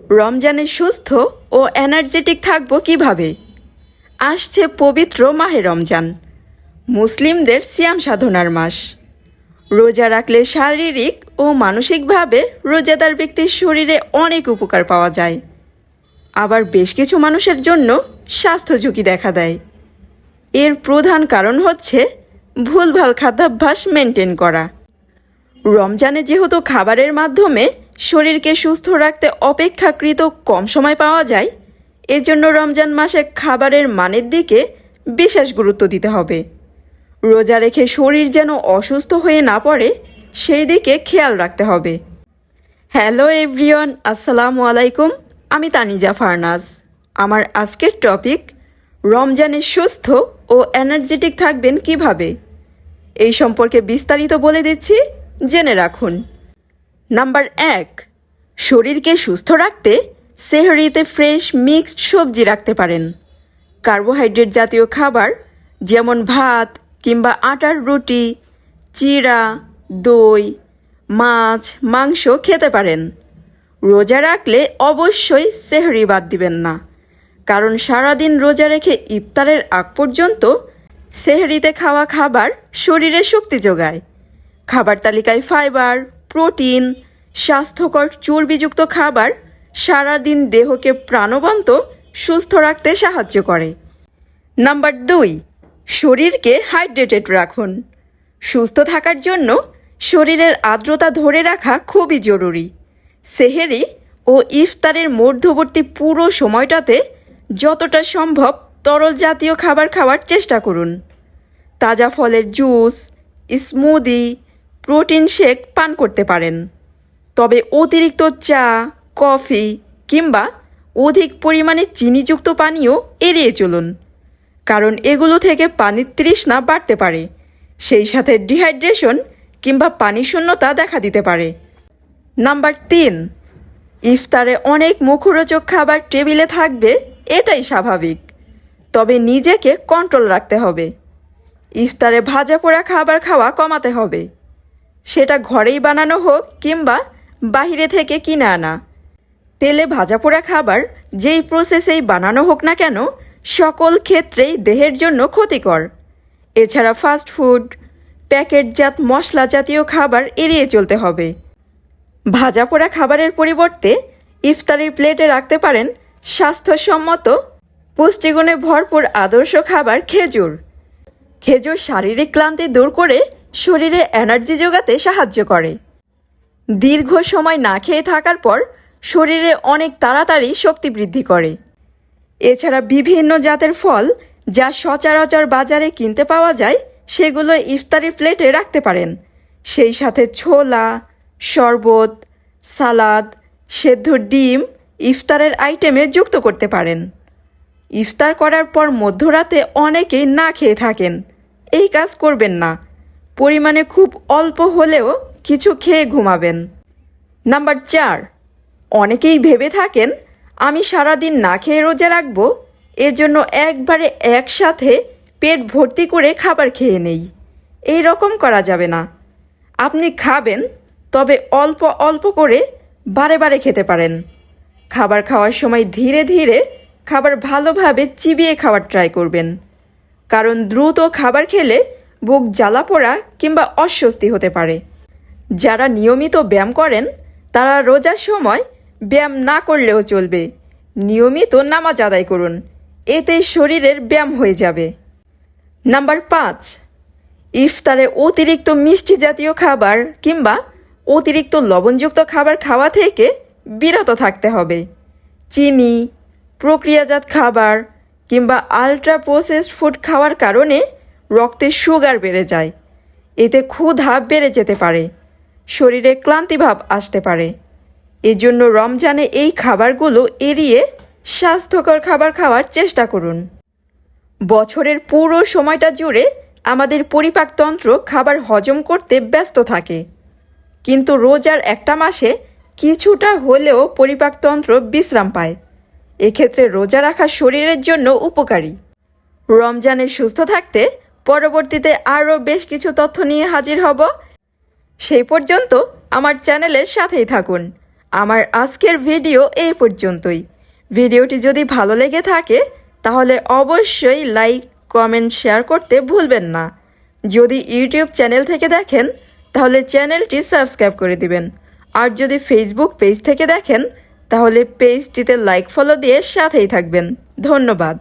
রমজানে সুস্থ ও এনার্জেটিক থাকবো কিভাবে? আসছে পবিত্র মাহে রমজান, মুসলিমদের সিয়াম সাধনার মাস। রোজা রাখলে শারীরিক ও মানসিকভাবে রোজাদার ব্যক্তির শরীরে অনেক উপকার পাওয়া যায়। আবার বেশ কিছু মানুষের জন্য স্বাস্থ্য ঝুঁকি দেখা দেয়। এর প্রধান কারণ হচ্ছে ভুলভাল খাদ্যাভ্যাস মেনটেন করা। রমজানে যেহেতু খাবারের মাধ্যমে শরীরকে সুস্থ রাখতে অপেক্ষাকৃত কম সময় পাওয়া যায়, এজন্য রমজান মাসে খাবারের মানের দিকে বিশেষ গুরুত্ব দিতে হবে। রোজা রেখে শরীর যেন অসুস্থ হয়ে না পড়ে, সেই দিকে খেয়াল রাখতে হবে। হ্যালো এভরিওয়ান, আসসালামু আলাইকুম। আমি তানিজা ফারনাজ। আমার আজকের টপিক, রমজানে সুস্থ ও এনার্জেটিক থাকবেন কিভাবে। এই সম্পর্কে বিস্তারিত বলে দিচ্ছি, জেনে রাখুন। নাম্বার 1, শরীরকে সুস্থ রাখতে সেহরিতে ফ্রেশ মিক্সড সবজি রাখতে পারেন। কার্বোহাইড্রেট জাতীয় খাবার যেমন ভাত কিংবা আটার রুটি, চিড়া, দই, মাছ, মাংস খেতে পারেন। রোজা রাখলে অবশ্যই সেহরি বাদ দিবেন না, কারণ সারাদিন রোজা রেখে ইফতারের আগ পর্যন্ত সেহরিতে খাওয়া খাবার শরীরে শক্তি যোগায়। খাবার তালিকায় ফাইবার, প্রোটিন, স্বাস্থ্যকর চর্বিযুক্ত খাবার সারাদিন দেহকে প্রাণবন্ত সুস্থ রাখতে সাহায্য করে। নাম্বার 2, শরীরকে হাইড্রেটেড রাখুন। সুস্থ থাকার জন্য শরীরের আর্দ্রতা ধরে রাখা খুবই জরুরি। সেহেরি ও ইফতারের মধ্যবর্তী পুরো সময়টাতে যতটা সম্ভব তরল জাতীয় খাবার খাওয়ার চেষ্টা করুন। তাজা ফলের জুস, স্মুদি, প্রোটিন শেক পান করতে পারেন। তবে অতিরিক্ত চা, কফি কিংবা অধিক পরিমাণে চিনিযুক্ত পানীয় এড়িয়ে চলুন, কারণ এগুলো থেকে পানির তৃষ্ণা বাড়তে পারে, সেই সাথে ডিহাইড্রেশন কিংবা পানিশূন্যতা দেখা দিতে পারে। নাম্বার 3, ইফতারে অনেক মুখরোচক খাবার টেবিলে থাকবে, এটাই স্বাভাবিক। তবে নিজেকে কন্ট্রোল রাখতে হবে। ইফতারে ভাজা পোড়া খাবার খাওয়া কমাতে হবে, সেটা ঘরেই বানানো হোক কিংবা বাইরে থেকে কিনে আনা। তেলে ভাজা পোড়া খাবার যেই প্রসেসেই বানানো হোক না কেন, সকল ক্ষেত্রেই দেহের জন্য ক্ষতিকর। এছাড়া ফাস্ট ফুড, প্যাকেটজাত মশলা জাতীয় খাবার এড়িয়ে চলতে হবে। ভাজা পোড়া খাবারের পরিবর্তে ইফতারির প্লেটে রাখতে পারেন স্বাস্থ্যসম্মত, পুষ্টিগুণে ভরপুর আদর্শ খাবার খেজুর। খেজুর শারীরিক ক্লান্তি দূর করে শরীরে এনার্জি যোগাতে সাহায্য করে। দীর্ঘ সময় না খেয়ে থাকার পর শরীরে অনেক তাড়াতাড়ি শক্তি বৃদ্ধি করে। এছাড়া বিভিন্ন জাতের ফল যা সচরাচর বাজারে কিনতে পাওয়া যায়, সেগুলো ইফতারির প্লেটে রাখতে পারেন। সেই সাথে ছোলা, শরবত, সালাদ, সেদ্ধ ডিম ইফতারের আইটেমে যুক্ত করতে পারেন। ইফতার করার পর মধ্যরাতে অনেকেই না খেয়ে থাকেন, এই কাজ করবেন না। পরিমাণে খুব অল্প হলেও কিছু খেয়ে ঘুমাবেন। নাম্বার 4, অনেকেই ভেবে থাকেন আমি সারাদিন না খেয়ে রোজা রাখবো, এর জন্য একবারে একসাথে পেট ভর্তি করে খাবার খেয়ে নেই। এই রকম করা যাবে না। আপনি খাবেন, তবে অল্প অল্প করে বারে বারে খেতে পারেন। খাবার খাওয়ার সময় ধীরে ধীরে খাবার ভালোভাবে চিবিয়ে খাওয়ার ট্রাই করবেন, কারণ দ্রুত খাবার খেলে বুক জ্বালা পোড়া কিংবা অস্বস্তি হতে পারে। যারা নিয়মিত ব্যায়াম করেন তারা রোজার সময় ব্যায়াম না করলেও চলবে। নিয়মিত নামাজ আদায় করুন, এতে শরীরের ব্যায়াম হয়ে যাবে। নাম্বার 5, ইফতারে অতিরিক্ত মিষ্টি জাতীয় খাবার কিংবা অতিরিক্ত লবণযুক্ত খাবার খাওয়া থেকে বিরত থাকতে হবে। চিনি, প্রক্রিয়াজাত খাবার কিংবা আলট্রা প্রসেসড ফুড খাওয়ার কারণে রক্তে সুগার বেড়ে যায়। এতে ক্ষুধা বেড়ে যেতে পারে, শরীরে ক্লান্তিভাব আসতে পারে। এজন্য রমজানে এই খাবারগুলো এড়িয়ে স্বাস্থ্যকর খাবার খাওয়ার চেষ্টা করুন। বছরের পুরো সময়টা জুড়ে আমাদের পরিপাকতন্ত্র খাবার হজম করতে ব্যস্ত থাকে, কিন্তু রোজার একটা মাসে কিছুটা হলেও পরিপাকতন্ত্র বিশ্রাম পায়। এক্ষেত্রে রোজা রাখা শরীরের জন্য উপকারী। রমজানে সুস্থ থাকতে পরবর্তীতে আরও বেশ কিছু তথ্য নিয়ে হাজির হব। সেই পর্যন্ত আমার চ্যানেলের সাথেই থাকুন। আমার আজকের ভিডিও এই পর্যন্তই। ভিডিওটি যদি ভালো লেগে থাকে তাহলে অবশ্যই লাইক, কমেন্ট, শেয়ার করতে ভুলবেন না। যদি ইউটিউব চ্যানেল থেকে দেখেন তাহলে চ্যানেলটি সাবস্ক্রাইব করে দিবেন। আর যদি ফেসবুক পেজ থেকে দেখেন তাহলে পেজটিতে লাইক, ফলো দিয়ে সাথেই থাকবেন। ধন্যবাদ।